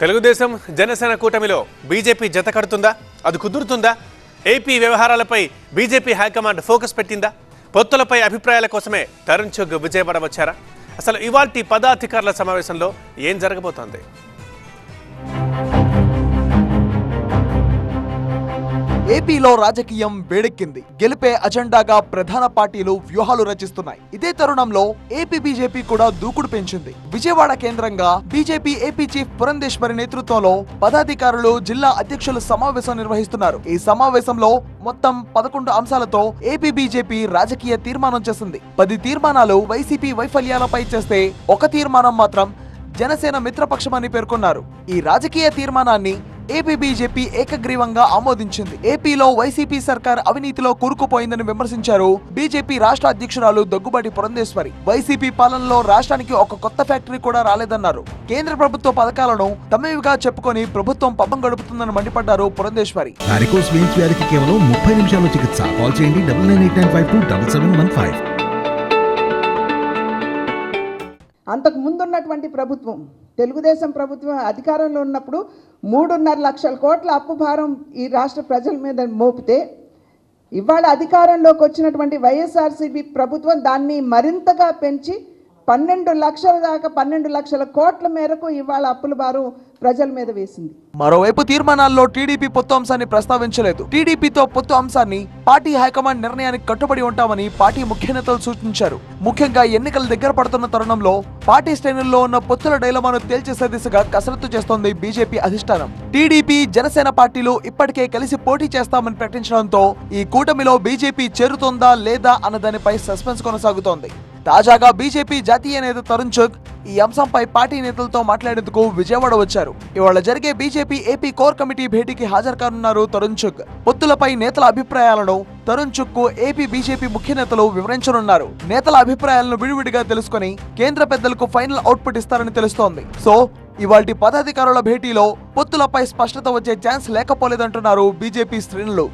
తెలుగుదేశం జనసేన కూటమిలో బీజేపీ జత కడుతుందా? అది కుదురుతుందా? ఏపీ వ్యవహారాలపై బీజేపీ హైకమాండ్ ఫోకస్ పెట్టిందా? పొత్తులపై అభిప్రాయాల కోసమే తరుణ్ చుగ్ విజయవాడ వచ్చారా? అసలు ఇవాల్టి పదాధికారుల సమావేశంలో ఏం జరగబోతోంది? ఏపీలో రాజకీయం వేడెక్కింది. గెలిపే అజెండాగా ప్రధాన పార్టీలు వ్యూహాలు రచిస్తున్నాయి. ఇదే తరుణంలో ఏపీ బీజేపీ కూడా దూకుడు పెంచింది. విజయవాడ కేంద్రంగా బీజేపీ ఏపీ చీఫ్ పురంధేశ్వరి నేతృత్వంలో పదాధికారులు, జిల్లా అధ్యక్షులు సమావేశం నిర్వహిస్తున్నారు. ఈ సమావేశంలో మొత్తం 11 అంశాలతో ఏపీ బీజేపీ రాజకీయ తీర్మానం చేసింది. 10 తీర్మానాలు వైసీపీ వైఫల్యాలపై చేస్తే, ఒక తీర్మానం మాత్రం జనసేన మిత్రపక్షమని పేర్కొన్నారు. ఈ రాజకీయ తీర్మానాన్ని ఏపీ బీజేపీ ఏకగ్రీవంగా ఆమోదించింది. ఏపీలో వైసీపీ సర్కార్ అవినీతిలో కూరుకుపోయిందని విమర్శించారు బీజేపీ రాష్ట్ర అధ్యక్షురాలు దగ్గుబాటి పురంధేశ్వరి. వైసీపీ పాలనలో రాష్ట్రానికి ఒక కొత్త ఫ్యాక్టరీ కూడా రాలేదన్నారు. కేంద్ర ప్రభుత్వ పథకాలను తమవిగా చెప్పుకొని ప్రభుత్వం పబ్బం గడుపుతుందని మండిపడ్డారు పురంధేశ్వరి. వారికోస్ వెయిన్స్ వ్యాధికి కేవలం 30 నిమిషాల్లో చికిత్స. కాల్ చేయండి 9989527715. అంతకు ముందున్నటువంటి ప్రభుత్వం, తెలుగుదేశం ప్రభుత్వం అధికారంలో ఉన్నప్పుడు 3.5 లక్షల కోట్ల అప్పు భారం ఈ రాష్ట్ర ప్రజల మీద మోపితే, ఇవాళ అధికారంలోకి వచ్చినటువంటి వైఎస్ఆర్సీపీ ప్రభుత్వం దాన్ని మరింతగా పెంచి 12 లక్షల దాకా 12 లక్షల కోట్ల మేరకు ఇవాళ అప్పుల భారం ప్రజల మీద వేసింది. మరోవైపు తీర్మానాల్లో టీడీపీ పొత్తు అంశాన్ని ప్రస్తావించలేదు. టీడీపీతో పొత్తు అంశాన్ని పార్టీ హైకమాండ్ నిర్ణయానికి కట్టుబడి ఉంటామని పార్టీ ముఖ్య నేతలు సూచించారు. ముఖ్యంగా ఎన్నికలు దగ్గర పడుతున్న తరుణంలో పార్టీ శ్రేణుల్లో ఉన్న పొత్తుల డైలమాను తేల్చేసే దిశగా కసరత్తు చేస్తోంది బీజేపీ అధిష్టానం. టీడీపీ, జనసేన పార్టీలు ఇప్పటికే కలిసి పోటీ చేస్తామని ప్రకటించడంతో ఈ కూటమిలో బీజేపీ చేరుతోందా లేదా అన్న దానిపై సస్పెన్స్ కొనసాగుతోంది. తాజాగా బీజేపీ జాతీయ నేత తరుణ్ చుగ్ ఈ అంశంపై పార్టీ నేతలతో మాట్లాడేందుకు విజయవాడ వచ్చారు. ఇవాళ జరిగే బీజేపీ ఏపీ కోర్ కమిటీ భేటీకి హాజరు కానున్నారు తరుణ్ చుగ్. పొత్తులపై నేతల అభిప్రాయాలను తరుణ్ చుగ్ కు ఏపీ బీజేపీ ముఖ్య నేతలు వివరించనున్నారు. నేతల అభిప్రాయాలను విడివిడిగా తెలుసుకుని కేంద్ర పెద్దలకు ఫైనల్ అవుట్పుట్ ఇస్తారని తెలుస్తోంది. సో ఇవాల్టి పదాధికారుల భేటీలో పొత్తులపై స్పష్టత వచ్చే ఛాన్స్ లేకపోలేదంటున్నారు బీజేపీ శ్రేణులు.